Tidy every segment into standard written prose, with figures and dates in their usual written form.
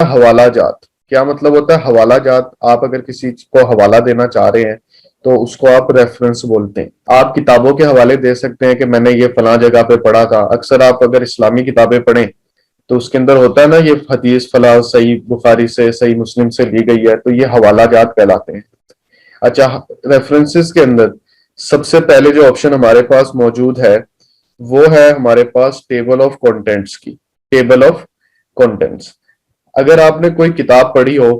हवाला जात। क्या मतलब होता है हवाला जात? आप अगर किसी को हवाला देना चाह रहे हैं तो उसको आप रेफरेंस बोलते हैं। आप किताबों के हवाले दे सकते हैं कि मैंने ये फला जगह पे पढ़ा था। अक्सर आप अगर इस्लामी किताबें पढ़ें तो उसके अंदर होता है ना, ये हदीस फला सही बुखारी से, सही मुस्लिम से ली गई है, तो ये हवाला जात कहलाते हैं। अच्छा, रेफरेंसेस के अंदर सबसे पहले जो ऑप्शन हमारे पास मौजूद है वो है हमारे पास टेबल ऑफ कंटेंट्स की। टेबल ऑफ कंटेंट्स, अगर आपने कोई किताब पढ़ी हो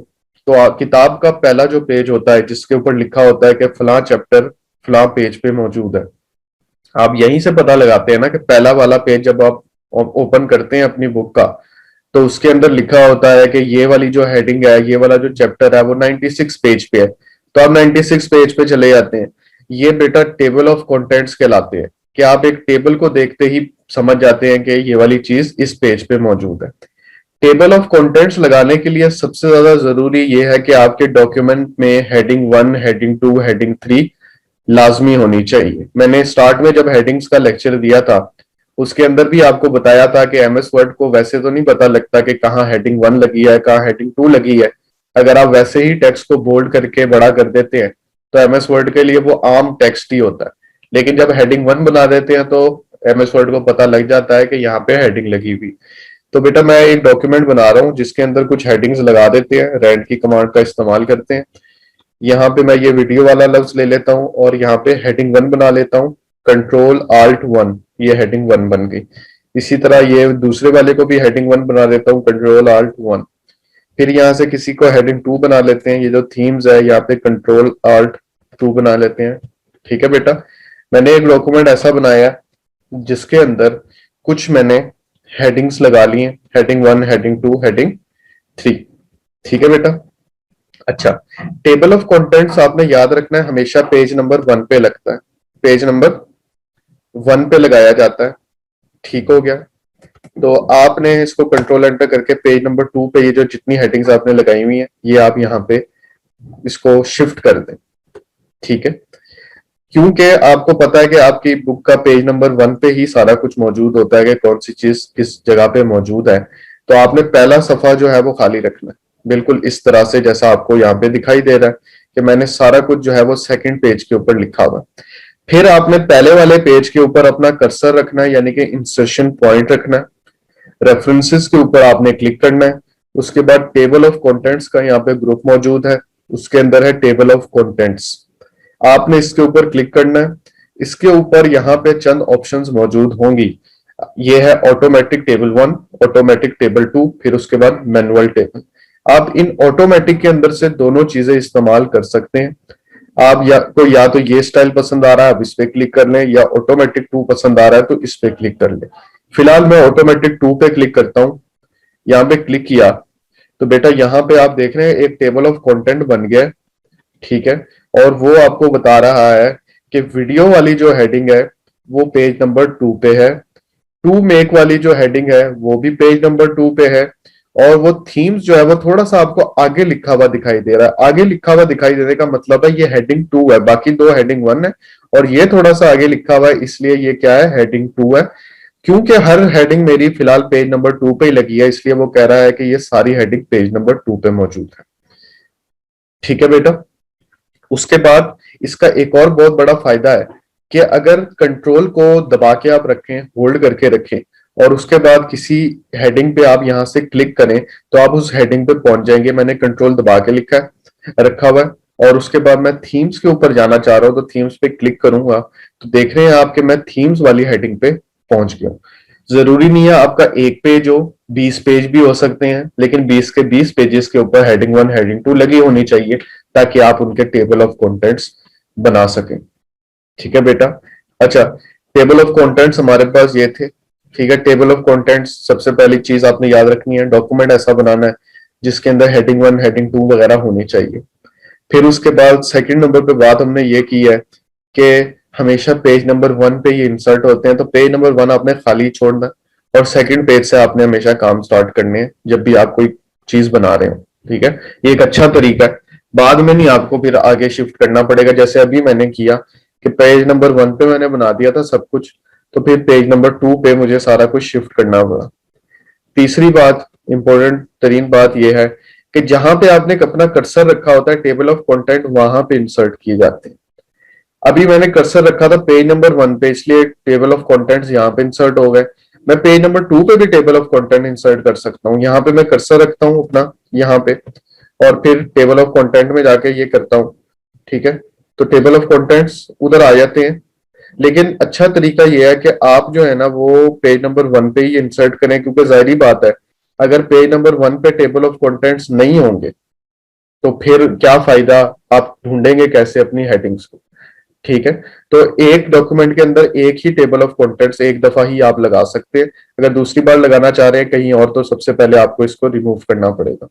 तो किताब का पहला जो पेज होता है जिसके ऊपर लिखा होता है कि फला चैप्टर फला पेज पे मौजूद है, आप यहीं से पता लगाते हैं ना कि पहला वाला पेज जब आप ओपन करते हैं अपनी बुक का तो उसके अंदर लिखा होता है कि ये वाली जो हेडिंग है, ये वाला जो चैप्टर है वो 96 पेज पे है। तो आप 96 पेज पे चले जाते हैं। ये बेटा टेबल ऑफ कंटेंट्स कहलाते हैं कि आप एक टेबल को देखते ही समझ जाते हैं कि ये वाली चीज इस पेज पे मौजूद है। टेबल ऑफ कंटेंट्स लगाने के लिए सबसे ज्यादा जरूरी ये है कि आपके डॉक्यूमेंट में हेडिंग 1, हेडिंग 2, हेडिंग 3 लाजमी होनी चाहिए। मैंने स्टार्ट में जब हेडिंग्स का लेक्चर दिया था उसके अंदर भी आपको बताया था कि एमएस वर्ड को वैसे तो नहीं पता लगता कि कहाँ हेडिंग 1 लगी है, कहाँ हेडिंग 2 लगी है। अगर आप वैसे ही टेक्स्ट को बोल्ड करके बड़ा कर देते हैं तो एमएस वर्ड के लिए वो आम टेक्स्ट ही होता है। लेकिन जब हेडिंग 1 बना देते हैं तो एमएस वर्ड को पता लग जाता है कि यहाँ पे हेडिंग लगी हुई। तो बेटा मैं एक डॉक्यूमेंट बना रहा हूँ जिसके अंदर कुछ हेडिंग्स लगा देते हैं, रैंड की कमांड का इस्तेमाल करते हैं। यहाँ पे मैं ये वीडियो वाला लफ्ज ले लेता हूँ और यहाँ पे हेडिंग 1 बना लेता हूँ, Ctrl+Alt+1, ये हेडिंग 1 बन गई। इसी तरह ये दूसरे वाले को भी हेडिंग 1 बना देता हूँ, Ctrl+Alt+1। फिर यहाँ से किसी को हेडिंग 2 बना लेते हैं, ये जो थीम्स है यहाँ पे Ctrl+Alt+2 बना लेते हैं। ठीक है बेटा, मैंने एक डॉक्यूमेंट ऐसा बनाया जिसके अंदर कुछ मैंने हेडिंग्स लगा ली हैं, हेडिंग 1, हेडिंग 2, हेडिंग 3। ठीक है बेटा। अच्छा, टेबल ऑफ कंटेंट्स आपने याद रखना है हमेशा पेज नंबर 1 पे लगता है, पेज नंबर 1 पे लगाया जाता है। ठीक हो गया। तो आपने इसको कंट्रोल एंटर करके पेज नंबर 2 पे ये जो जितनी हेडिंग्स आपने लगाई हुई हैं ये आप यहाँ पे इसको शिफ्ट कर दें। ठीक है, क्योंकि आपको पता है कि आपकी बुक का पेज नंबर 1 पे ही सारा कुछ मौजूद होता है कि कौन सी चीज किस जगह पे मौजूद है। तो आपने पहला सफा जो है वो खाली रखना है, बिल्कुल इस तरह से जैसा आपको यहाँ पे दिखाई दे रहा है कि मैंने सारा कुछ जो है वो सेकंड पेज के ऊपर लिखा हुआ। फिर आपने पहले वाले पेज के ऊपर अपना कर्सर रखना है, यानी कि इंसर्शन पॉइंट रखना है। रेफरेंसेस के ऊपर आपने क्लिक करना है। उसके बाद टेबल ऑफ कंटेंट्स का यहाँ पे ग्रुप मौजूद है, उसके अंदर है टेबल ऑफ कंटेंट्स। आपने इसके ऊपर क्लिक करना है। इसके ऊपर यहाँ पे चंद ऑप्शंस मौजूद होंगी। ये है ऑटोमेटिक टेबल 1, ऑटोमेटिक टेबल 2, फिर उसके बाद मैनुअल टेबल। आप इन ऑटोमेटिक के अंदर से दोनों चीजें इस्तेमाल कर सकते हैं। आप या तो ये स्टाइल पसंद आ रहा है आप इस पे क्लिक कर लें, या ऑटोमेटिक 2 पसंद आ रहा है तो इस पे क्लिक कर लें। फिलहाल मैं ऑटोमेटिक 2 पे क्लिक करता हूं। यहाँ पे क्लिक किया तो बेटा यहाँ पे आप देख रहे हैं एक टेबल ऑफ कंटेंट बन गया है। ठीक है, और वो आपको बता रहा है कि वीडियो वाली जो हेडिंग है वो पेज नंबर 2 पे है, टू मेक वाली जो हेडिंग है वो भी पेज नंबर 2 पे है, और वो थीम्स जो है वो थोड़ा सा आपको आगे लिखा हुआ दिखाई दे रहा है। आगे लिखा हुआ दिखाई देने का मतलब है ये हेडिंग 2 है, बाकी दो हेडिंग 1 है, और ये थोड़ा सा आगे लिखा हुआ है इसलिए ये क्या है, हेडिंग 2 है। क्योंकि हर हेडिंग मेरी फिलहाल पेज नंबर 2 पे ही लगी है इसलिए वो कह रहा है कि ये सारी हेडिंग पेज नंबर 2 पे मौजूद है। ठीक है बेटा। उसके बाद इसका एक और बहुत बड़ा फायदा है कि अगर कंट्रोल को दबा के आप रखें, होल्ड करके रखें, और उसके बाद किसी हेडिंग पे आप यहां से क्लिक करें तो आप उस हेडिंग पे पहुंच जाएंगे। मैंने कंट्रोल दबा के रखा हुआ है, और उसके बाद मैं थीम्स के ऊपर जाना चाह रहा हूं तो थीम्स पे क्लिक करूंगा तो देख रहे हैं आप कि मैं थीम्स वाली हेडिंग पे पहुंच गया। जरूरी नहीं है आपका एक पेज हो, 20 पेज भी हो सकते हैं, लेकिन 20 के 20 पेजेस के ऊपर हेडिंग 1, हेडिंग 2 लगी होनी चाहिए ताकि आप उनके टेबल ऑफ कंटेंट्स बना सकें। ठीक है बेटा। अच्छा, टेबल ऑफ कंटेंट्स हमारे पास ये थे। ठीक है, टेबल ऑफ कंटेंट्स सबसे पहली चीज आपने याद रखनी है, डॉक्यूमेंट ऐसा बनाना है जिसके अंदर हेडिंग 1, हेडिंग 2 वगैरह होनी चाहिए। फिर उसके बाद सेकंड नंबर पे बात हमने ये की है कि हमेशा पेज नंबर 1 पे ये इंसर्ट होते हैं, तो पेज नंबर 1 आपने खाली छोड़ना और सेकंड पेज से आपने हमेशा काम स्टार्ट करने हैं जब भी आप कोई चीज बना रहे हो। ठीक है, ये एक अच्छा तरीका है, बाद में नहीं आपको फिर आगे शिफ्ट करना पड़ेगा। जैसे अभी मैंने किया कि पेज नंबर 1 पे मैंने बना दिया था सब कुछ, तो फिर पेज नंबर 2 पे मुझे सारा कुछ शिफ्ट करना पड़ा। तीसरी बात, इंपॉर्टेंट तरीन बात यह है कि जहां पे आपने अपना कर्सर रखा होता है टेबल ऑफ कंटेंट, वहां पे इंसर्ट किए जाते हैं। अभी मैंने कर्सर रखा था पेज नंबर 1 पे, इसलिए टेबल ऑफ कंटेंट्स यहाँ पे इंसर्ट हो गए। मैं पेज नंबर 2 पे भी टेबल ऑफ कंटेंट इंसर्ट कर सकता हूँ। यहाँ पे मैं कर्सर रखता हूँ अपना यहाँ पे, और फिर टेबल ऑफ कंटेंट में जाके ये करता हूँ। ठीक है, तो टेबल ऑफ कंटेंट्स उधर आ जाते हैं। लेकिन अच्छा तरीका ये है कि आप जो है ना वो पेज नंबर 1 पे ही इंसर्ट करें, क्योंकि जाहिर बात है अगर पेज नंबर 1 पे टेबल ऑफ कंटेंट्स नहीं होंगे तो फिर क्या फायदा, आप ढूंढेंगे कैसे अपनी हेडिंग्स को। ठीक है, तो एक डॉक्यूमेंट के अंदर एक ही टेबल ऑफ कंटेंट्स एक दफा ही आप लगा सकते हैं। अगर दूसरी बार लगाना चाह रहे हैं कहीं और, तो सबसे पहले आपको इसको रिमूव करना पड़ेगा।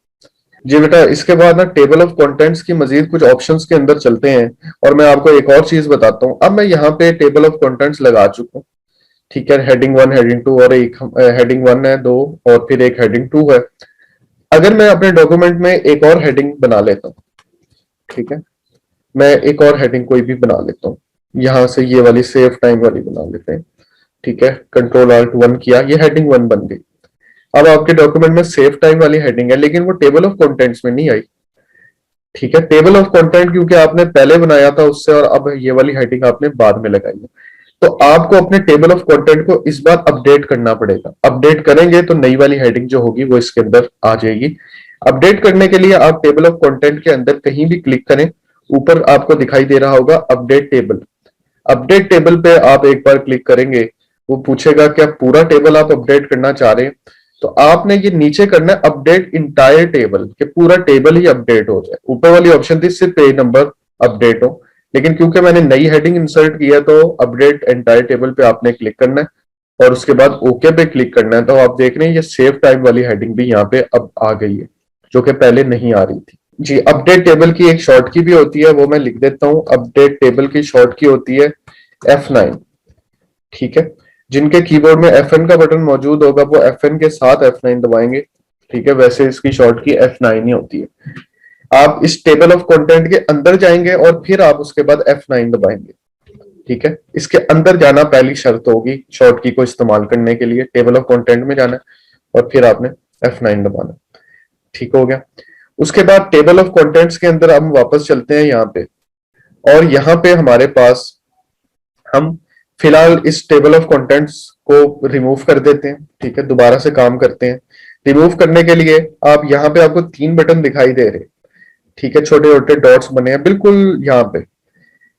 जी बेटा, इसके बाद ना टेबल ऑफ कंटेंट्स की मजीद कुछ ऑप्शंस के अंदर चलते हैं, और मैं आपको एक और चीज बताता हूँ। अब मैं यहाँ पे टेबल ऑफ कंटेंट्स लगा चुका हूँ। ठीक है, हेडिंग 1, हेडिंग 2, और एक हेडिंग 1 है, 2, और फिर एक हेडिंग 2 है। अगर मैं अपने डॉक्यूमेंट में एक और हेडिंग बना लेता हूँ, ठीक है, मैं एक और हेडिंग कोई भी बना लेता हूँ, यहां से ये वाली सेव टाइम वाली बना लेते हैं। ठीक है, कंट्रोल आल्ट 1 किया, ये हेडिंग 1 बन गई। अब आपके डॉक्यूमेंट में सेव टाइम वाली हेडिंग है, लेकिन वो टेबल ऑफ कंटेंट्स में नहीं आई। ठीक है, टेबल ऑफ कंटेंट क्योंकि आपने पहले बनाया था उससे, और अब ये वाली हेडिंग आपने बाद में लगाई है, तो आपको अपने टेबल ऑफ कंटेंट को इस बार अपडेट करना पड़ेगा। अपडेट करेंगे तो नई वाली हेडिंग जो होगी वो इसके अंदर आ जाएगी। अपडेट करने के लिए आप टेबल ऑफ कंटेंट के अंदर कहीं भी क्लिक करें, ऊपर आपको दिखाई दे रहा होगा अपडेट टेबल। अपडेट टेबल पे आप एक बार क्लिक करेंगे, वो पूछेगा कि आप पूरा टेबल आप अपडेट करना चाह रहे हैं, तो आपने ये नीचे करना है अपडेट इंटायर टेबल, कि पूरा टेबल ही अपडेट हो जाए। ऊपर वाली ऑप्शन थी सिर्फ पेज नंबर अपडेट हो, लेकिन क्योंकि मैंने नई हेडिंग इंसर्ट किया तो अपडेट एंटायर टेबल पे आपने क्लिक करना है, और उसके बाद ओके पे क्लिक करना है। तो आप देख रहे हैं ये सेव टाइम वाली हेडिंग भी यहाँ पे अब आ गई है, जो कि पहले नहीं आ रही थी। जी, अपडेट टेबल की एक शॉर्ट की भी होती है, वो मैं लिख देता हूँ। अपडेट टेबल की शॉर्ट की होती है F9। ठीक है, जिनके कीबोर्ड में Fn का बटन मौजूद होगा वो Fn के साथ F9 दबाएंगे। ठीक है, वैसे इसकी शॉर्ट की F9 ही होती है। आप इस टेबल ऑफ कंटेंट के अंदर जाएंगे और फिर आप उसके बाद F9 दबाएंगे। ठीक है, इसके अंदर जाना पहली शर्त होगी शॉर्ट की को इस्तेमाल करने के लिए। टेबल ऑफ कंटेंट में जाना और फिर आपने F9 दबाना। ठीक हो गया। उसके बाद टेबल ऑफ कंटेंट्स के अंदर हम वापस चलते हैं यहाँ पे, और यहाँ पे हमारे पास हम फिलहाल इस टेबल ऑफ कंटेंट्स को रिमूव कर देते हैं। ठीक है, दोबारा से काम करते हैं। रिमूव करने के लिए आप यहाँ पे आपको 3 बटन दिखाई दे रहे हैं। ठीक है, छोटे छोटे डॉट्स बने हैं बिल्कुल यहाँ पे।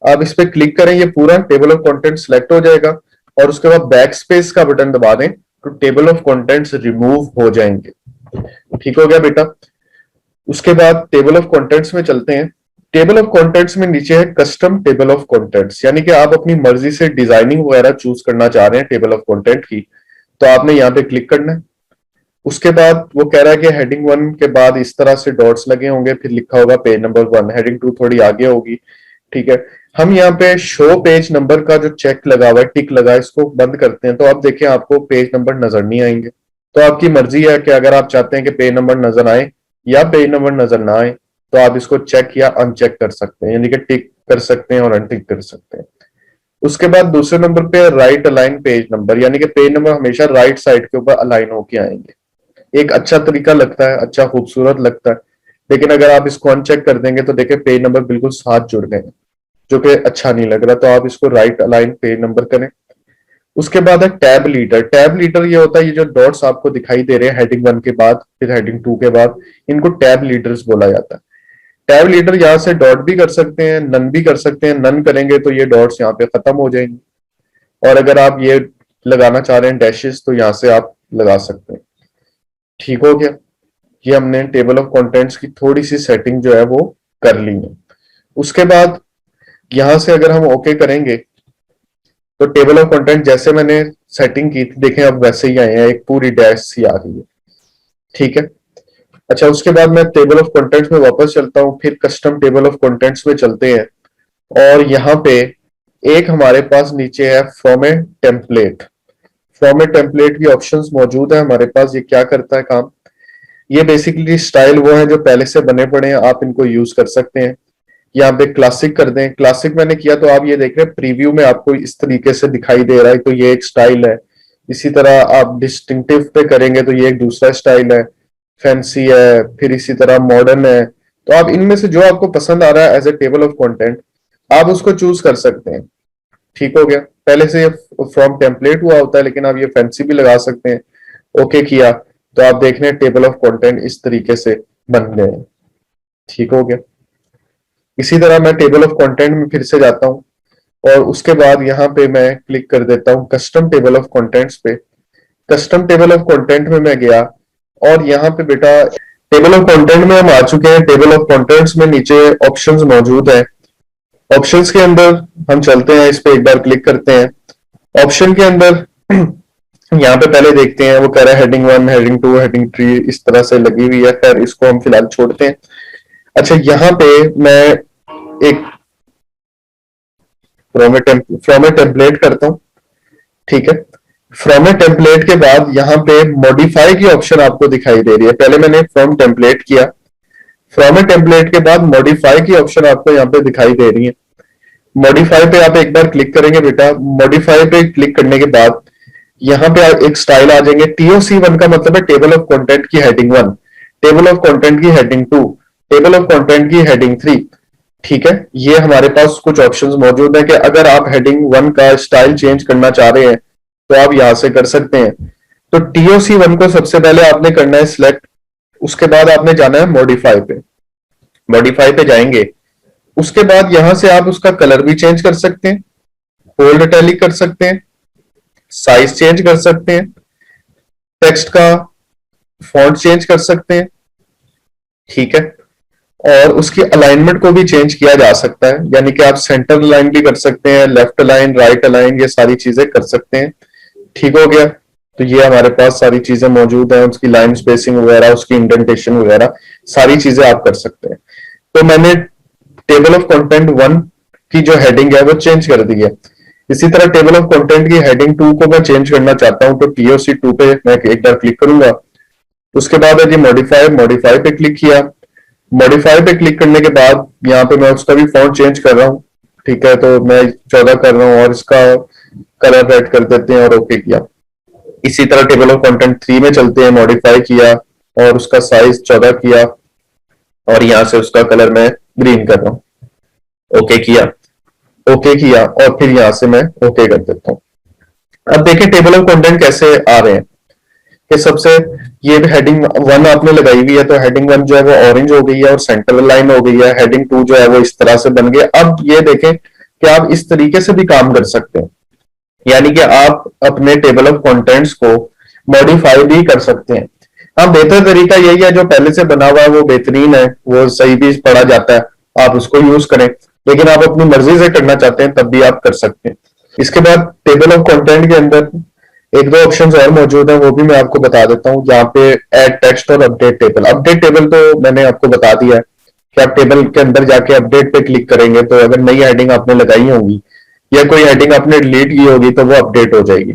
आप इस पे क्लिक करें, ये पूरा टेबल ऑफ कंटेंट सिलेक्ट हो जाएगा, और उसके बाद बैक स्पेस का बटन दबा दें तो टेबल ऑफ कंटेंट्स रिमूव हो जाएंगे। ठीक हो गया बेटा। उसके बाद टेबल ऑफ कंटेंट्स में चलते हैं। टेबल ऑफ कंटेंट्स में नीचे है कस्टम टेबल ऑफ कंटेंट्स, यानी कि आप अपनी मर्जी से डिजाइनिंग वगैरह चूज करना चाह रहे हैं टेबल ऑफ कंटेंट की, तो आपने यहाँ पे क्लिक करना है। उसके बाद वो कह रहा है कि हेडिंग 1 के बाद इस तरह से डॉट्स लगे होंगे, फिर लिखा होगा पेज नंबर 1। हेडिंग 2 थोड़ी आगे होगी। ठीक है, हम यहाँ पे शो पेज नंबर का जो चेक लगा हुआ है, टिक लगा है, इसको बंद करते हैं। तो आप देखें आपको पेज नंबर नजर नहीं आएंगे। तो आपकी मर्जी है कि अगर आप चाहते हैं कि पेज नंबर नजर आए या पेज नंबर नजर ना आए, तो आप इसको चेक या अनचेक कर सकते हैं, यानी कि टिक कर सकते हैं और अनटिक कर सकते हैं। उसके बाद दूसरे नंबर पे राइट अलाइन पेज नंबर, यानी कि पेज नंबर हमेशा राइट साइड के ऊपर अलाइन होके आएंगे। एक अच्छा तरीका लगता है, अच्छा खूबसूरत लगता है, लेकिन अगर आप इसको अनचेक कर देंगे तो देखिए पेज नंबर बिल्कुल साथ जुड़ गए, जो कि अच्छा नहीं लग रहा। तो आप इसको राइट अलाइन पेज नंबर करें। उसके बाद है टैब लीडर। टैब लीडर ये होता है, ये जो डॉट्स आपको दिखाई दे रहे हैं हेडिंग 1 के बाद फिर हेडिंग 2 के बाद, इनको टैब लीडर्स बोला जाता है। टैब लीडर यहाँ से डॉट भी कर सकते हैं, नन भी कर सकते हैं। नन करेंगे तो ये डॉट्स यहाँ पे खत्म हो जाएंगे, और अगर आप ये लगाना चाह रहे हैं डैशेस, तो यहाँ से आप लगा सकते हैं। ठीक हो गया। ये हमने टेबल ऑफ कंटेंट्स की थोड़ी सी सेटिंग जो है वो कर ली है। उसके बाद यहां से अगर हम ओके करेंगे तो टेबल ऑफ कंटेंट जैसे मैंने सेटिंग की थी देखें अब वैसे ही आए हैं, एक पूरी डैश सी आ रही है। ठीक है, अच्छा उसके बाद मैं टेबल ऑफ कंटेंट्स में वापस चलता हूँ, फिर कस्टम टेबल ऑफ कंटेंट्स में चलते हैं, और यहाँ पे एक हमारे पास नीचे है from A template. From A template की ऑप्शंस मौजूद है हमारे पास। ये क्या करता है काम, ये बेसिकली स्टाइल वो है जो पहले से बने पड़े हैं, आप इनको यूज कर सकते हैं। यहाँ पे क्लासिक कर दें। क्लासिक मैंने किया तो आप ये देख रहे हैं प्रीव्यू में आपको इस तरीके से दिखाई दे रहा है, तो ये एक स्टाइल है। इसी तरह आप डिस्टिंक्टिव पे करेंगे तो ये एक दूसरा स्टाइल है, फैंसी है, फिर इसी तरह मॉडर्न है। तो आप इनमें से जो आपको पसंद आ रहा है as a table of content, आप उसको चूज कर सकते हैं। ठीक हो गया। पहले से ये फ्रॉम टेम्पलेट हुआ होता है, लेकिन आप ये फैंसी भी लगा सकते हैं। ओके किया तो आप देख रहे हैं टेबल ऑफ कंटेंट इस तरीके से बन गए हैं। ठीक हो गया। इसी तरह मैं टेबल ऑफ कंटेंट में फिर से जाता हूँ और उसके बाद यहाँ पे मैं क्लिक कर देता हूँ कस्टम टेबल ऑफ कंटेंट्स पे। कस्टम टेबल ऑफ कंटेंट में मैं गया और यहाँ पे बेटा टेबल ऑफ कंटेंट में हम आ चुके हैं। टेबल ऑफ कंटेंट्स में नीचे ऑप्शंस मौजूद है। ऑप्शंस के अंदर हम चलते हैं, इस पे एक बार क्लिक करते हैं। ऑप्शन के अंदर यहाँ पे पहले देखते हैं, वो कह रहा है हेडिंग 1, हेडिंग 2, हेडिंग 3 इस तरह से लगी हुई है। खैर इसको हम फिलहाल छोड़ते हैं। अच्छा, यहाँ पे मैं एक फ्रॉम ए टेम्पलेट करता हूँ। ठीक है। फ्रॉम ए टेम्पलेट के बाद यहाँ पे मॉडिफाई की ऑप्शन आपको दिखाई दे रही है। पहले मैंने फ्रॉम टेम्पलेट किया, फ्रॉम ए टेम्पलेट के बाद मॉडिफाई की ऑप्शन आपको यहाँ पे दिखाई दे रही है। मॉडिफाई पे आप एक बार क्लिक करेंगे बेटा। मॉडिफाई पे क्लिक करने के बाद यहाँ पे एक स्टाइल आ जाएंगे। TOC1 का मतलब है टेबल ऑफ कंटेंट की हेडिंग 1, टेबल ऑफ कंटेंट की हेडिंग 2, टेबल ऑफ कंटेंट की हेडिंग 3। ठीक है। ये हमारे पास कुछ ऑप्शंस मौजूद है कि अगर आप हेडिंग 1 का स्टाइल चेंज करना चाह रहे हैं तो आप यहां से कर सकते हैं। तो TOC1 को सबसे पहले आपने करना है सिलेक्ट, उसके बाद आपने जाना है मॉडिफाई पे। मॉडिफाई पे जाएंगे, उसके बाद यहां से आप उसका कलर भी चेंज कर सकते हैं, बोल्ड इटैलिक कर सकते हैं, साइज चेंज कर सकते हैं, टेक्स्ट का फॉन्ट चेंज कर सकते हैं। ठीक है। और उसकी अलाइनमेंट को भी चेंज किया जा सकता है, यानी कि आप सेंटर अलाइन भी कर सकते हैं, लेफ्ट अलाइन, राइट अलाइन, ये सारी चीजें कर सकते हैं। ठीक हो गया। तो ये हमारे पास सारी चीजें मौजूद हैं, उसकी लाइन स्पेसिंग वगैरह, उसकी इंडेंटेशन वगैरह सारी चीजें आप कर सकते हैं। तो मैंने टेबल ऑफ कंटेंट 1 की जो हेडिंग है वो चेंज कर दी है। इसी तरह टेबल ऑफ कंटेंट की हेडिंग 2 को मैं चेंज करना चाहता हूं, तो TOC2 पे मैं एक बार क्लिक करूंगा। उसके बाद है जी मॉडिफाई, मॉडिफाई पे क्लिक किया। मॉडिफाई पे क्लिक करने के बाद यहाँ पे मैं उसका भी फॉन्ट चेंज कर रहा हूँ। ठीक है। तो मैं 14 कर रहा हूँ और इसका कलर रेड कर देते हैं और ओके किया। इसी तरह टेबल ऑफ कंटेंट 3 में चलते हैं। मॉडिफाई किया और उसका साइज 14 किया और यहाँ से उसका कलर मैं ग्रीन कर रहा हूँ। ओके किया, ओके किया और फिर यहाँ से मैं ओके कर देता हूँ। अब देखिए टेबल ऑफ कंटेंट कैसे आ रहे हैं। कि सबसे ये हेडिंग 1 आपने लगाई हुई है, तो हेडिंग 1 जो है वो ऑरेंज हो गई है और सेंटर लाइन हो गई है। हेडिंग 2 जो है वो इस तरह से बन गया। अब ये देखें कि आप इस तरीके से भी काम कर सकते हैं, यानी कि आप अपने टेबल ऑफ कंटेंट्स को मॉडिफाई भी कर सकते हैं। हाँ, बेहतर तरीका यही है, जो पहले से बना हुआ है वो बेहतरीन है, वो सही भी पढ़ा जाता है, आप उसको यूज करें। लेकिन आप अपनी मर्जी से करना चाहते हैं तब भी आप कर सकते हैं। इसके बाद टेबल ऑफ कंटेंट के अंदर एक दो ऑप्शंस और मौजूद हैं, वो भी मैं आपको बता देता हूँ। यहाँ पे ऐड टेक्स्ट और अपडेट टेबल। अपडेट टेबल तो मैंने आपको बता दिया है कि आप टेबल के अंदर जाके अपडेट पे क्लिक करेंगे तो अगर नई हेडिंग आपने लगाई होगी या कोई हेडिंग आपने डिलीट की होगी तो वो अपडेट हो जाएगी।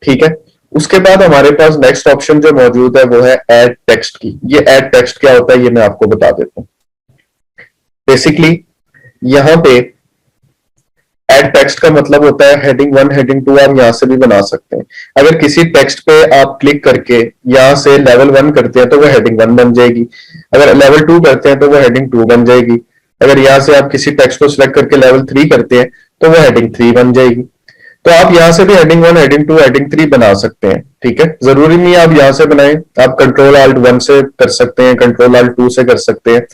ठीक है। उसके बाद हमारे पास नेक्स्ट ऑप्शन जो मौजूद है वो है ऐड टेक्स्ट की। ये ऐड टेक्स्ट क्या होता है ये मैं आपको बता देता हूँ। बेसिकली यहाँ पे ऐड टेक्स्ट का मतलब होता है हेडिंग 1, हेडिंग 2 आप यहां से भी बना सकते हैं। अगर किसी टेक्स्ट पे आप क्लिक करके यहां से लेवल 1 करते हैं तो वो हेडिंग 1 बन जाएगी। अगर लेवल 2 करते हैं तो वो हेडिंग 2 बन जाएगी। अगर यहां से आप किसी टेक्स्ट को सिलेक्ट करके लेवल 3 करते हैं तो वो हेडिंग 3 बन जाएगी। तो आप यहां से भी हेडिंग 1, हेडिंग 2, हेडिंग 3 बना सकते हैं। ठीक है। जरूरी नहीं आप यहां से बनाएं, आप कंट्रोल आल्ट 1 से कर सकते हैं, कंट्रोल आल्ट 2 से कर सकते हैं,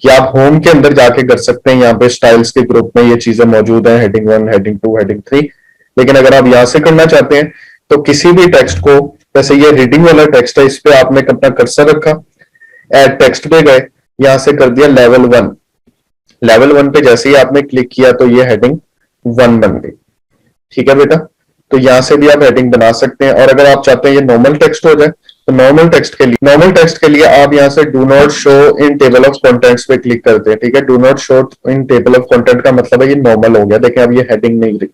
या आप होम के अंदर जाके कर सकते हैं। यहाँ पे स्टाइल्स के ग्रुप में ये चीजें मौजूद हैं, हेडिंग 1, हेडिंग 2, हेडिंग 3। लेकिन अगर आप यहां से करना चाहते हैं तो किसी भी टेक्स्ट को, जैसे ये रीडिंग वाला टेक्स्ट है, इस पे आपने अपना कर्सर रखा, ऐड टेक्स्ट पे गए, यहां से कर दिया लेवल 1। लेवल 1 पे जैसे ही आपने क्लिक किया तो ये हेडिंग 1 बन गई। ठीक है बेटा। तो यहां से भी आप हेडिंग बना सकते हैं। और अगर आप चाहते हैं ये नॉर्मल टेक्स्ट हो जाए तो नॉर्मल टेक्स्ट के लिए आप यहां से do not show in table of contents पे क्लिक करते हैं। ठीक है। Do not show in table of content का मतलब है ये नॉर्मल हो गया। देखें अब ये हेडिंग नहीं रही।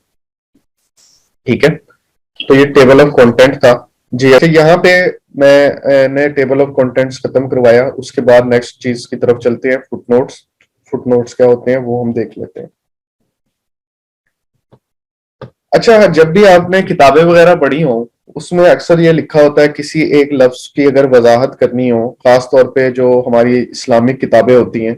ठीक है। तो ये टेबल ऑफ कंटेंट था जी। अच्छा, यहाँ पे मैंने टेबल ऑफ कंटेंट्स खत्म करवाया। उसके बाद नेक्स्ट चीज की तरफ चलते हैं, फुटनोट्स। फुटनोट्स क्या होते हैं वो हम देख लेते हैं। अच्छा, जब भी आपने किताबें वगैरह पढ़ी हो, उसमें अक्सर ये लिखा होता है किसी एक लफ्ज की अगर वजाहत करनी हो, खास तौर पे जो हमारी इस्लामिक किताबें होती हैं,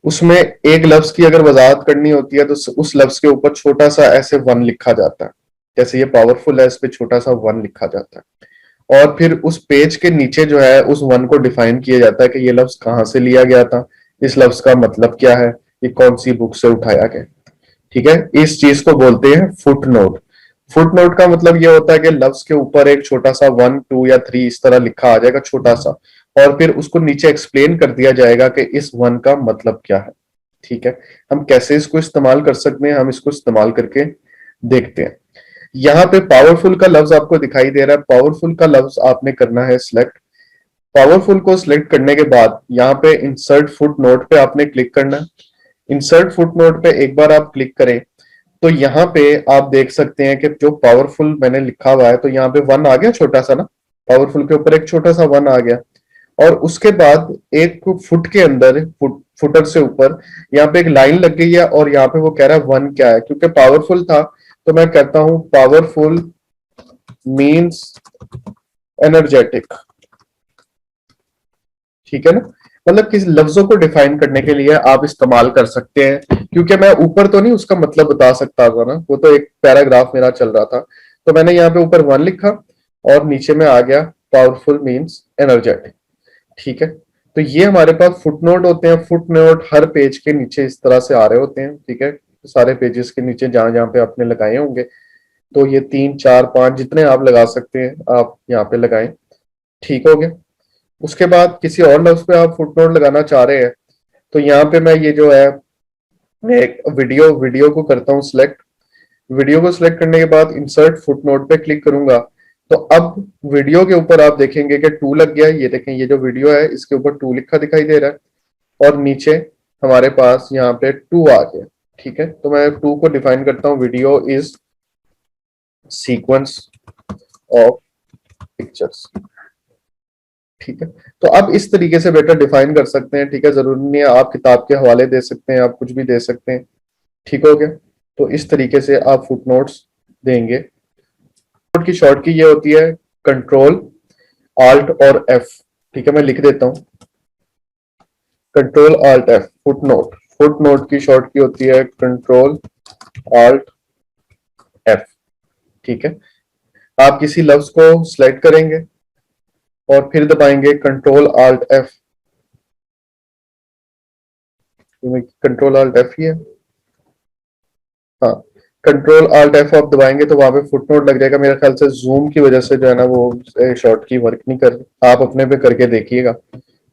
उसमें एक लफ्ज की अगर वजाहत करनी होती है तो उस लफ्ज के ऊपर छोटा सा ऐसे वन लिखा जाता है। जैसे ये पावरफुल है, इस पे छोटा सा वन लिखा जाता है। और फिर उस पेज के नीचे जो है उस वन को डिफाइन किया जाता है कि ये लफ्ज कहाँ से लिया गया था, इस लफ्ज का मतलब क्या है, ये कौन सी बुक से उठाया गया। ठीक है, इस चीज को बोलते हैं फुट नोट। फुट नोट का मतलब ये होता है कि लफ्ज के ऊपर एक छोटा सा वन टू या थ्री इस तरह लिखा आ जाएगा, छोटा सा, और फिर उसको नीचे एक्सप्लेन कर दिया जाएगा कि इस वन का मतलब क्या है। ठीक है, हम कैसे इसको इस्तेमाल कर सकते हैं, हम इसको इस्तेमाल करके देखते हैं। यहाँ पे पावरफुल का लफ्ज आपको दिखाई दे रहा है, पावरफुल का लफ्ज आपने करना है सिलेक्ट। पावरफुल को सिलेक्ट करने के बाद यहाँ पे इंसर्ट फुट नोट पे आपने क्लिक करना है। इंसर्ट फुट नोट पे एक बार आप क्लिक करें तो यहाँ पे आप देख सकते हैं कि जो पावरफुल मैंने लिखा हुआ है, तो यहाँ पे वन आ गया छोटा सा ना, पावरफुल के ऊपर एक छोटा सा वन आ गया। और उसके बाद एक फुट के अंदर फुटर से ऊपर यहाँ पे एक लाइन लग गई है, और यहाँ पे वो कह रहा है वन क्या है। क्योंकि पावरफुल था तो मैं कहता हूं पावरफुल मीन्स एनर्जेटिक। ठीक है ना, मतलब किस लफ्जों को डिफाइन करने के लिए आप इस्तेमाल कर सकते हैं। क्योंकि मैं ऊपर तो नहीं उसका मतलब बता सकता था ना, वो तो एक पैराग्राफ मेरा चल रहा था, तो मैंने यहाँ पे ऊपर वन लिखा और नीचे में आ गया पावरफुल मीन्स एनर्जेटिक। ठीक है, तो ये हमारे पास फुट नोट होते हैं। फुट नोट हर पेज के नीचे इस तरह से आ रहे होते हैं। ठीक है, सारे पेजेस के नीचे जहां जहां पे आपने लगाए होंगे, तो ये तीन चार पांच जितने आप लगा सकते हैं आप यहाँ पे लगाएं। ठीक हो गया। उसके बाद किसी और लफ्ज पे आप फुट नोट लगाना चाह रहे हैं, तो यहाँ पे मैं ये जो है, मैं एक वीडियो वीडियो को करता हूँ सिलेक्ट। वीडियो को सिलेक्ट करने के बाद इंसर्ट फुट नोट पे क्लिक करूंगा, तो अब वीडियो के ऊपर आप देखेंगे कि टू लग गया है। ये देखें, ये जो वीडियो है इसके ऊपर टू लिखा दिखाई दे रहा है, और नीचे हमारे पास यहाँ पे टू आ गया। ठीक है, तो मैं टू को डिफाइन करता हूँ, video is sequence of pictures. ठीक है, तो अब इस तरीके से बेटा डिफाइन कर सकते हैं। ठीक है, जरूरी नहीं है आप किताब के हवाले दे सकते हैं, आप कुछ भी दे सकते हैं। ठीक हो गया, तो इस तरीके से आप फुटनोट्स देंगे। फुटनोट की शॉर्ट की ये होती है कंट्रोल आल्ट और एफ। ठीक है, मैं लिख देता हूं, control alt F footnote. Footnote की शॉर्ट की होती है कंट्रोल आल्ट एफ। ठीक है, आप किसी लफ्ज को सिलेक्ट करेंगे और फिर दबाएंगे control alt F. Control alt F ही है, हाँ। कंट्रोल आल्ट एफ आप दबाएंगे तो वहां पे फुटनोट लग जाएगा। मेरे ख्याल से जूम की वजह से जो है ना वो शॉर्ट की वर्क नहीं कर रही, आप अपने पे करके देखिएगा।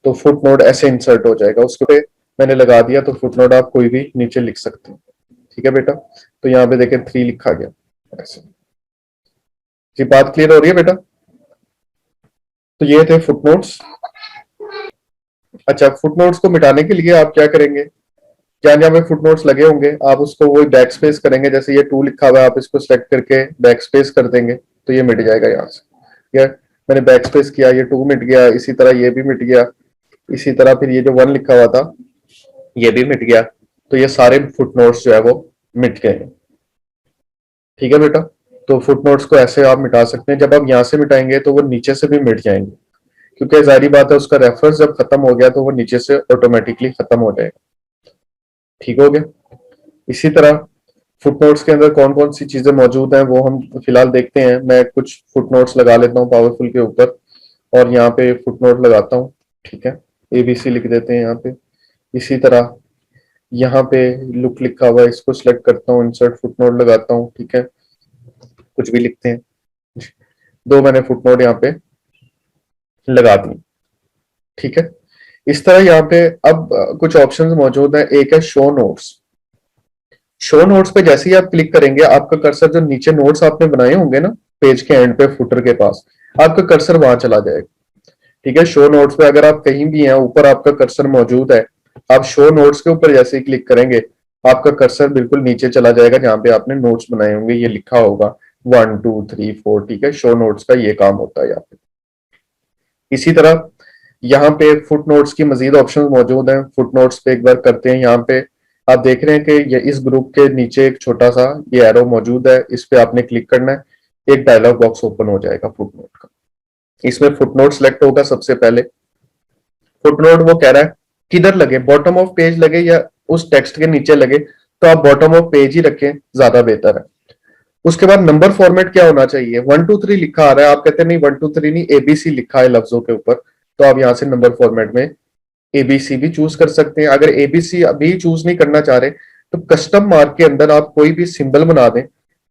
तो फुटनोट ऐसे इंसर्ट हो जाएगा, उसके पे मैंने लगा दिया, तो फुटनोट आप कोई भी नीचे लिख सकते हैं। ठीक है बेटा, तो यहाँ पे देखें थ्री लिखा गया ऐसे। जी बात क्लियर हो रही है बेटा? तो ये थे फुटनोट्स। अच्छा, फुटनोट्स को मिटाने के लिए आप क्या करेंगे, जहां जहां पे फुटनोट्स लगे होंगे आप उसको वही बैक स्पेस करेंगे। जैसे ये टू लिखा हुआ है, आप इसको सेलेक्ट करके बैक स्पेस कर देंगे तो ये मिट जाएगा यहाँ से। या मैंने बैक स्पेस किया, ये टू मिट गया, इसी तरह ये भी मिट गया, इसी तरह फिर ये जो वन लिखा हुआ था ये भी मिट गया। तो ये सारे फुटनोट्स जो है वो मिट गए। ठीक है बेटा, तो फुटनोट्स को ऐसे आप मिटा सकते हैं। जब आप यहाँ से मिटाएंगे तो वो नीचे से भी मिट जाएंगे, क्योंकि जाहिर बात है उसका रेफरेंस जब खत्म हो गया तो वो नीचे से ऑटोमेटिकली खत्म हो जाएगा। ठीक हो गया। इसी तरह फुटनोट्स के अंदर कौन कौन सी चीजें मौजूद हैं वो हम फिलहाल देखते हैं। मैं कुछ फुटनोट्स लगा लेता हूँ पावरफुल के ऊपर, और यहाँ पे फुटनोट लगाता हूँ। ठीक है, एबीसी लिख देते हैं यहाँ पे। इसी तरह यहाँ पे लुक लिखा हुआ है, इसको सिलेक्ट करता हूँ, इंसर्ट फुटनोट लगाता हूँ। ठीक है, कुछ भी लिखते हैं। दो मैंने फुटनोट यहाँ पे लगा दी। ठीक है, इस तरह यहाँ पे अब कुछ ऑप्शंस मौजूद हैं। एक है शो नोट्स। शो नोट्स पे जैसे ही आप क्लिक करेंगे, आपका कर्सर जो नीचे नोट्स आपने बनाए होंगे ना पेज के एंड पे फुटर के पास, आपका कर्सर वहां चला जाएगा। ठीक है, शो नोट्स पे अगर आप कहीं भी हैं, ऊपर आपका कर्सर मौजूद है, आप शो नोट्स के ऊपर जैसे ही क्लिक करेंगे आपका कर्सर बिल्कुल नीचे चला जाएगा जहां पे आपने नोट्स बनाए होंगे, ये लिखा होगा 1 2 3 4। ठीक है, शो नोट्स का ये काम होता है यहाँ पे। इसी तरह यहाँ पे फुट नोट्स की मजीद ऑप्शन मौजूद हैं। फुट नोट्स पे एक बार करते हैं यहाँ पे, आप देख रहे हैं कि ये इस ग्रुप के नीचे एक छोटा सा ये एरो मौजूद है, इस पे आपने क्लिक करना है, एक डायलॉग बॉक्स ओपन हो जाएगा फुटनोट का। इसमें फुटनोट सेलेक्ट होगा सबसे पहले। फुटनोट वो कह रहा है किधर लगे, बॉटम ऑफ पेज लगे या उस टेक्स्ट के नीचे लगे, तो आप बॉटम ऑफ पेज ही रखें, ज्यादा बेहतर है। उसके बाद नंबर फॉर्मेट क्या होना चाहिए, 1 2 3 लिखा आ रहा है, आप कहते हैं नहीं 1 2 3 नहीं, एबीसी लिखा है लफ्जों के ऊपर, तो आप यहां से नंबर फॉर्मेट में एबीसी भी चूज कर सकते हैं। अगर एबीसी अभी चूज नहीं करना चाह रहे तो कस्टम मार्क के अंदर आप कोई भी सिंबल बना दें,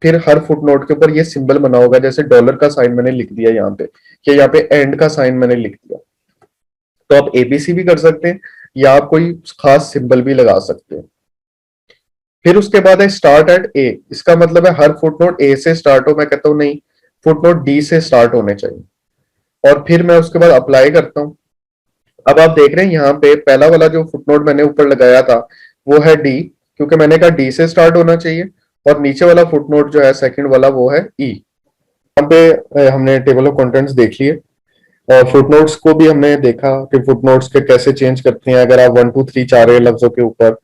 फिर हर फुटनोट के ऊपर ये सिंबल बना होगा, जैसे डॉलर का साइन मैंने लिख दिया यहाँ पे, या यहाँ पे एंड का साइन मैंने लिख दिया, तो आप एबीसी भी कर सकते हैं या आप कोई खास सिंबल भी लगा सकते हैं। फिर उसके बाद है स्टार्ट एट ए, इसका मतलब है हर फुटनोट ए से स्टार्ट हो, मैं कहता हूं नहीं, फुटनोट डी से स्टार्ट होने चाहिए। और फिर मैं उसके बाद अप्लाई करता हूं। अब आप देख रहे हैं यहाँ पे पहला वाला जो फुटनोट मैंने ऊपर लगाया था वो है डी, क्योंकि मैंने कहा डी से स्टार्ट होना चाहिए। और नीचे वाला फुटनोट जो है सेकंड वाला वो है ई। यहाँ पे हमने टेबल ऑफ कंटेंट्स देख लिए और फुटनोट्स को भी हमने देखा कि फुटनोट्स के कैसे चेंज करते हैं। अगर आप 1 2 3 चाह रहे हैं लफ्जों के ऊपर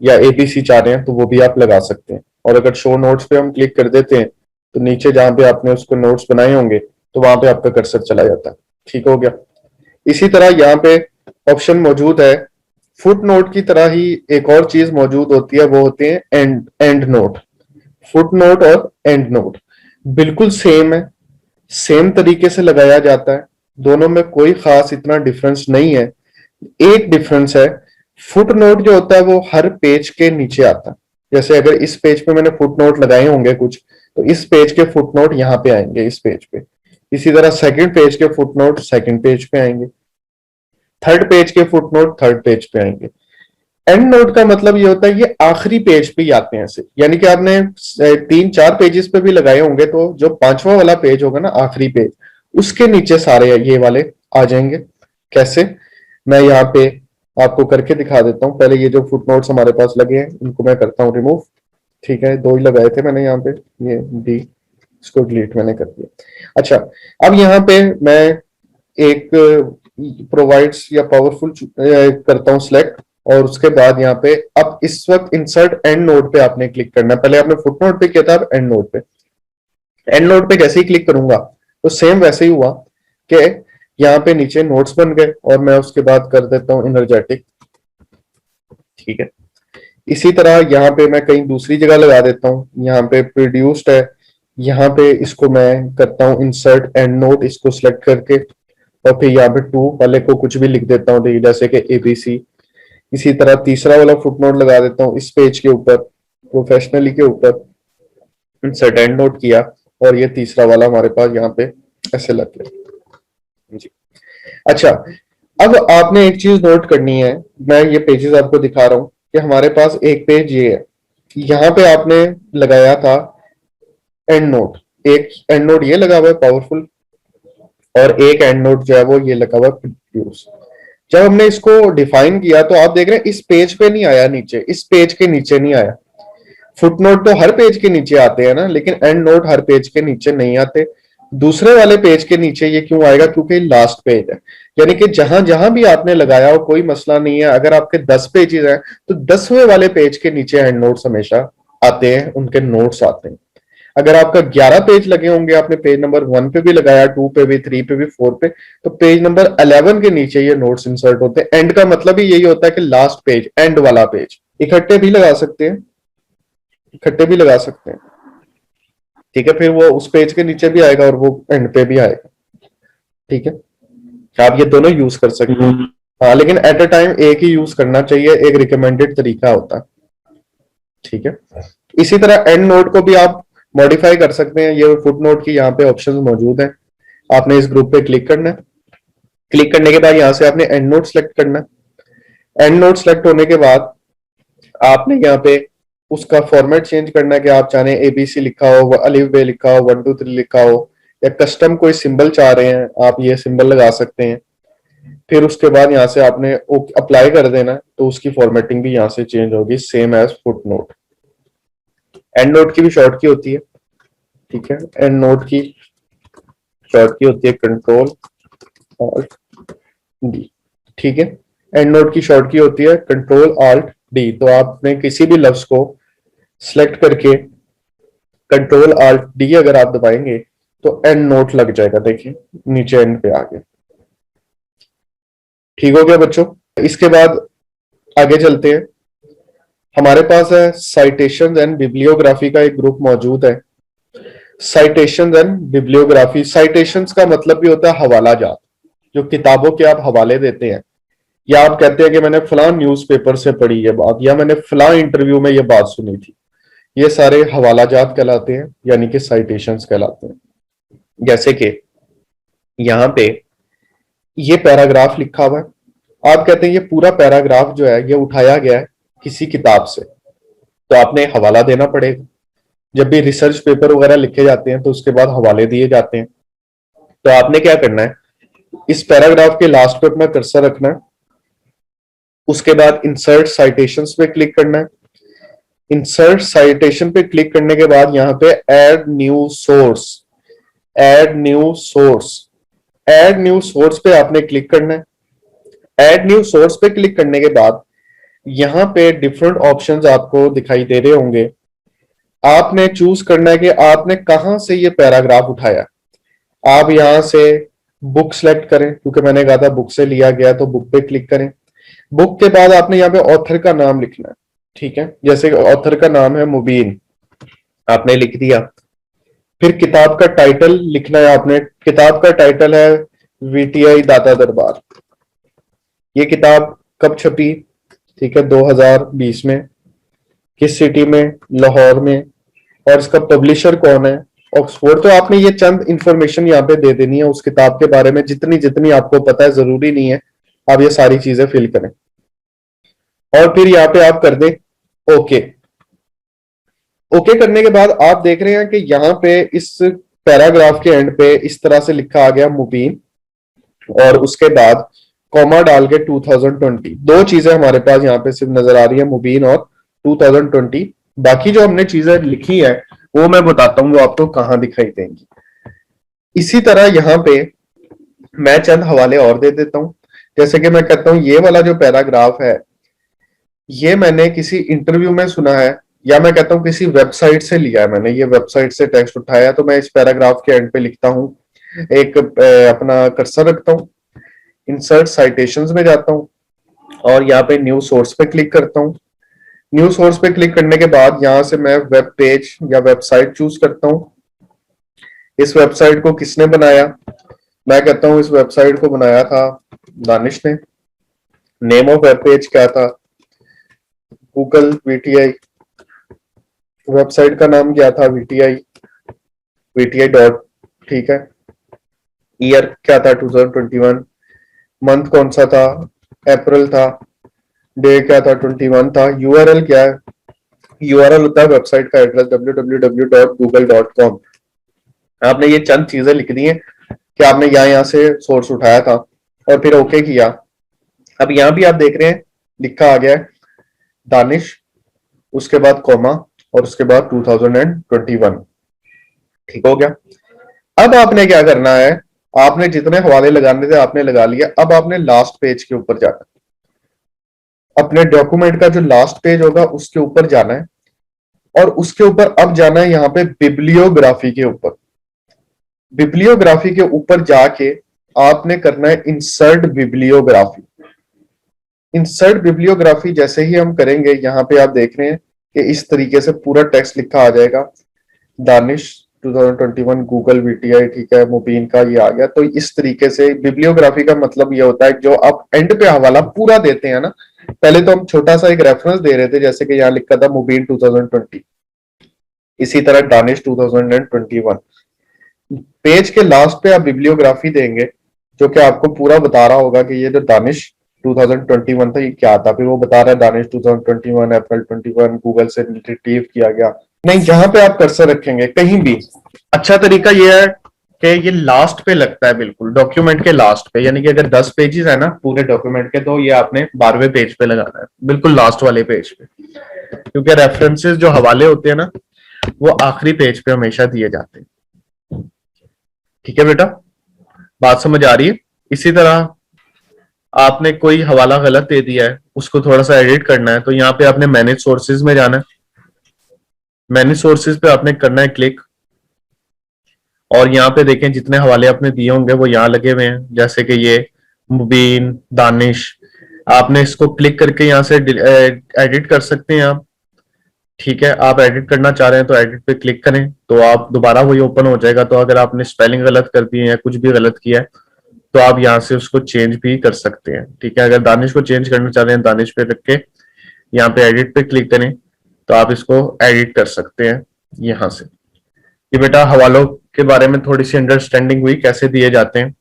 या एबीसी चाह रहे हैं तो वो भी आप लगा सकते हैं। और अगर शो नोट्स पे हम क्लिक कर देते हैं तो नीचे जहां पे आपने उसको नोट्स बनाए होंगे तो वहां पे आपका कर्सर चला जाता है। ठीक हो गया। इसी तरह यहाँ पे ऑप्शन मौजूद है, फुट नोट की तरह ही एक और चीज मौजूद होती है, वो होते हैं and and note. Foot note और एंड नोट बिल्कुल सेम है, सेम तरीके से लगाया जाता है, दोनों में कोई खास इतना डिफरेंस नहीं है। एक डिफरेंस है, फुट नोट जो होता है वो हर पेज के नीचे आता है। जैसे अगर इस पेज पे मैंने फुट नोट लगाए होंगे कुछ, तो इस पेज के फुट नोट यहाँ पे आएंगे इस पेज पे। इसी तरह सेकंड पेज के फुट नोट सेकंड पेज पे आएंगे, थर्ड पेज के फुट नोट थर्ड पेज पे आएंगे। एंड नोट का मतलब ये होता है ये आखिरी पेज पे ही आते हैं ऐसे, यानी कि आपने 3 4 पेजेस पे भी लगाए होंगे तो जो पांचवा वाला पेज होगा ना, आखिरी पेज, उसके नीचे सारे ये वाले आ जाएंगे। कैसे, मैं यहाँ पे आपको करके दिखा देता हूँ। पहले ये जो फुट नोट्स हमारे पास लगे हैं इनको मैं करता हूँ रिमूव। ठीक है, 2 ही लगाए थे मैंने यहाँ पे, ये डी, इसको डिलीट मैंने कर दिया। अच्छा, अब यहाँ पे मैं एक प्रोवाइड्स या पावरफुल करता हूँ सिलेक्ट, और उसके बाद यहाँ पे अब इस वक्त इंसर्ट एंड नोट पे आपने क्लिक करना है। पहले आपने फुट नोट पे किया था, अब एंड नोट पे। एंड नोट पे जैसे ही क्लिक करूंगा तो सेम वैसे ही हुआ कि यहाँ पे नीचे नोट्स बन गए, और मैं उसके बाद कर देता हूँ इनर्जेटिक। ठीक है, इसी तरह यहाँ पे मैं कहीं दूसरी जगह लगा देता हूँ, यहाँ पे प्रोड्यूस्ड है, यहाँ पे इसको मैं करता हूँ इंसर्ट एंड नोट, इसको सिलेक्ट करके, और फिर यहाँ पे 2 वाले को कुछ भी लिख देता हूँ, जैसे कि एबीसी। इसी तरह तीसरा वाला फुटनोट लगा देता हूँ इस पेज के ऊपर, प्रोफेशनली के ऊपर, इंसर्ट एंड नोट किया, और ये तीसरा वाला हमारे पास यहाँ पे ऐसे लग गया जी। अच्छा, अब आपने एक चीज नोट करनी है, मैं ये पेजेस आपको दिखा रहा हूँ कि हमारे पास एक पेज ये है, यहाँ पे आपने लगाया था एंड नोट, एक एंड नोट ये लगा हुआ है पावरफुल, और एक एंड नोट जो है वो ये लगा हुआ है प्रोड्यूस। जब हमने इसको डिफाइन किया तो आप देख रहे हैं इस पेज पे नहीं आया, नीचे इस पेज के नीचे नहीं आया। फुटनोट तो हर पेज के नीचे आते हैं ना, लेकिन एंड नोट हर पेज के नीचे नहीं आते। दूसरे वाले पेज के नीचे ये क्यों आएगा, क्योंकि लास्ट पेज है। यानी कि जहां जहां भी आपने लगाया हो कोई मसला नहीं है, अगर आपके 10 पेजेस हैं तो 10वें वाले पेज के नीचे एंड नोट्स हमेशा आते हैं, उनके नोट्स आते हैं। अगर आपका 11 पेज लगे होंगे, आपने पेज नंबर 1 पे भी लगाया, 2 पे भी, 3 पे भी, 4 पे, तो पेज नंबर 11 के नीचे ये नोट्स इंसर्ट होते हैं। एंड का मतलब ही यही होता है कि लास्ट पेज, एंड वाला पेज। इकट्ठे भी लगा सकते हैं, इकट्ठे भी लगा सकते हैं। ठीक है, फिर वो उस पेज के नीचे भी आएगा और वो एंड पे भी आएगा। ठीक है, आप ये दोनों यूज कर सकते हैं। हाँ, लेकिन एट अ टाइम एक ही यूज करना चाहिए, एक रिकमेंडेड तरीका होता है। ठीक है, इसी तरह एंड नोट को भी आप मॉडिफाई कर सकते हैं। ये फुट नोट की यहाँ पे ऑप्शन मौजूद है। आपने इस ग्रुप पे क्लिक करना है, क्लिक करने के बाद यहाँ से आपने एंड नोट सेलेक्ट करना है। एंड नोट सेलेक्ट होने के बाद आपने यहाँ पे उसका फॉर्मेट चेंज करना है कि आप चाहें एबीसी लिखा हो, अलिफ बे लिखा हो, 1 2 3 लिखा हो, या कस्टम कोई सिंबल चाह रहे हैं आप ये सिंबल लगा सकते हैं। फिर उसके बाद यहाँ से आपने अप्लाई कर देना, तो उसकी फॉर्मेटिंग भी यहाँ से चेंज होगी, same as footnote. And note की भी शॉर्ट की होती है। ठीक है, एंड नोट की शॉर्ट की होती है कंट्रोल ऑल्ट डी। ठीक है, एंड नोट की शॉर्ट की होती है कंट्रोल ऑल्ट डी, तो आपने किसी भी लफ्ज को सिलेक्ट करके कंट्रोल आल्ट डी अगर आप दबाएंगे तो एंड नोट लग जाएगा, देखिए नीचे एंड पे आ गया। ठीक हो गया बच्चों। इसके बाद आगे चलते हैं। हमारे पास है साइटेशन एंड बिब्लियोग्राफी का एक ग्रुप मौजूद है। साइटेशन एंड बिब्लियोग्राफी, साइटेशंस का मतलब भी होता है हवाला जात, जो किताबों के आप हवाले देते हैं, या आप कहते हैं कि मैंने फलां न्यूज़पेपर से पढ़ी ये बात, या मैंने फलां इंटरव्यू में ये बात सुनी थी, ये सारे हवाला जात कहलाते हैं, यानी कि साइटेशंस कहलाते हैं। जैसे कि यहाँ पे ये पैराग्राफ लिखा हुआ है, आप कहते हैं ये पूरा पैराग्राफ जो है ये उठाया गया है किसी किताब से, तो आपने हवाला देना पड़ेगा। जब भी रिसर्च पेपर वगैरह लिखे जाते हैं तो उसके बाद हवाले दिए जाते हैं। तो आपने क्या करना है, इस पैराग्राफ के लास्ट पे अपना कर्सर रखना है, उसके बाद इंसर्ट साइटेशंस पे क्लिक करना है। इंसर्ट साइटेशन पे क्लिक करने के बाद यहाँ पे add new source, add new source, add new source पे आपने क्लिक करना है। ऐड न्यू सोर्स पे क्लिक करने के बाद यहाँ पे डिफरेंट ऑप्शंस आपको दिखाई दे रहे होंगे। आपने चूज करना है कि आपने कहां से ये पैराग्राफ उठाया। आप यहां से बुक सेलेक्ट करें, क्योंकि मैंने कहा था बुक से लिया गया, तो बुक पे क्लिक करें। बुक के बाद आपने यहाँ पे ऑथर का नाम लिखना है, ठीक है। जैसे ऑथर का नाम है मुबीन, आपने लिख दिया। फिर किताब का टाइटल लिखना है आपने। किताब का टाइटल है वीटीआई दाता दरबार। ये किताब कब छपी, ठीक है, 2020 में। किस सिटी में, लाहौर में। और इसका पब्लिशर कौन है, ऑक्सफोर्ड। तो आपने ये चंद इंफॉर्मेशन यहाँ पे दे देनी है उस किताब के बारे में, जितनी जितनी आपको पता है, जरूरी नहीं है आप ये सारी चीजें फिल करें। और फिर यहाँ पे आप कर दें ओके। ओके करने के बाद आप देख रहे हैं कि यहाँ पे इस पैराग्राफ के एंड पे इस तरह से लिखा आ गया मुबीन, और उसके बाद कॉमा डाल के 2020। दो चीजें हमारे पास यहाँ पे सिर्फ नजर आ रही है, मुबीन और 2020। बाकी जो हमने चीजें लिखी है वो मैं बताता हूँ वो आपको कहाँ दिखाई देंगी। इसी तरह यहाँ पे मैं चंद हवाले और दे देता हूँ। जैसे कि मैं कहता हूँ ये वाला जो पैराग्राफ है ये मैंने किसी इंटरव्यू में सुना है, या मैं कहता हूँ किसी वेबसाइट से लिया है, मैंने ये वेबसाइट से टेक्स्ट उठाया, तो मैं इस पैराग्राफ के एंड पे लिखता हूँ। एक अपना कर्सर रखता हूँ, इंसर्ट साइटेशंस में जाता हूँ और यहाँ पे न्यू सोर्स पे क्लिक करता हूँ। न्यू सोर्स पे क्लिक करने के बाद यहाँ से मैं वेब पेज या वेबसाइट चूज करता हूँ। इस वेबसाइट को किसने बनाया, मैं कहता हूँ इस वेबसाइट को बनाया था दानिश ने। नेम ऑफ वेब पेज क्या था, गूगल वीटीआई। वेबसाइट का नाम क्या था, वीटीआई, वीटीआई डॉट, ठीक है। ईयर क्या था, 2021। मंथ कौन सा था, अप्रैल था। डे क्या था, 21 था। यूआरएल क्या है, यूआरएल होता है वेबसाइट का एड्रेस, www.google.com। आपने ये चंद चीजें लिख दी हैं कि आपने यहाँ से सोर्स उठाया था, और फिर ओके किया। अब यहाँ भी आप देख रहे हैं लिखा आ गया है दानिश, उसके बाद कॉमा, और उसके बाद 2021। ठीक हो गया। अब आपने क्या करना है, आपने जितने हवाले लगाने थे आपने लगा लिया। अब आपने लास्ट पेज के ऊपर जाना, अपने डॉक्यूमेंट का जो लास्ट पेज होगा उसके ऊपर जाना है, और उसके ऊपर अब जाना है यहाँ पे बिब्लियोग्राफी के ऊपर। बिब्लियोग्राफी के ऊपर जाके आपने करना है इंसर्ट बिब्लियोग्राफी। इंसर्ट बिब्लियोग्राफी जैसे ही हम करेंगे, यहाँ पे आप देख रहे हैं कि इस तरीके से पूरा टेक्स्ट लिखा आ जाएगा, दानिश 2021 गूगल वीटीआई, ठीक है, मुबीन का ये आ गया। तो इस तरीके से बिब्लियोग्राफी का मतलब ये होता है जो आप एंड पे हवाला पूरा देते हैं ना। पहले तो हम छोटा सा एक रेफरेंस दे रहे थे, जैसे कि यहाँ लिखा था मुबीन 2020, इसी तरह दानिश 2021। पेज के लास्ट पे आप बिब्लियोग्राफी देंगे, जो कि आपको पूरा बता रहा होगा कि ये जो दानिश 2021 था ये क्या था। फिर वो बता रहा है दानिश 2021 अप्रैल 21 गूगल से रिट्रीव किया गया। नहीं, जहां पे आप कर्सर रखेंगे कहीं भी अच्छा तरीका ये है कि ये लास्ट पे लगता है, बिल्कुल डॉक्यूमेंट के लास्ट पे। यानी कि अगर 10 पेजेस है ना पूरे डॉक्यूमेंट के, तो ये आपने 12वें पेज पे लगाना है, बिल्कुल लास्ट वाले पेज पे, क्योंकि रेफरेंसेस जो हवाले होते हैं ना वो आखिरी पेज पे हमेशा दिए जाते हैं। ठीक है बेटा, बात समझ आ रही है। इसी तरह आपने कोई हवाला गलत दे दिया है, उसको थोड़ा सा एडिट करना है, तो यहाँ पे आपने मैनेज सोर्सेज में जाना है। मैनेज सोर्सेज पे आपने करना है क्लिक, और यहाँ पे देखें जितने हवाले आपने दिए होंगे वो यहाँ लगे हुए हैं, जैसे कि ये मुबीन, दानिश। आपने इसको क्लिक करके यहाँ से एडिट कर सकते हैं आप। ठीक है, आप एडिट करना चाह रहे हैं तो एडिट पे क्लिक करें, तो आप दोबारा वही ओपन हो जाएगा। तो अगर आपने स्पेलिंग गलत कर दी है या कुछ भी गलत किया है तो आप यहाँ से उसको चेंज भी कर सकते हैं। ठीक है, अगर दानिश को चेंज करना चाह रहे हैं, दानिश पे रख के यहाँ पे एडिट पे क्लिक करें तो आप इसको एडिट कर सकते हैं यहाँ से। ये बेटा हवालों के बारे में थोड़ी सी अंडरस्टैंडिंग हुई कैसे दिए जाते हैं।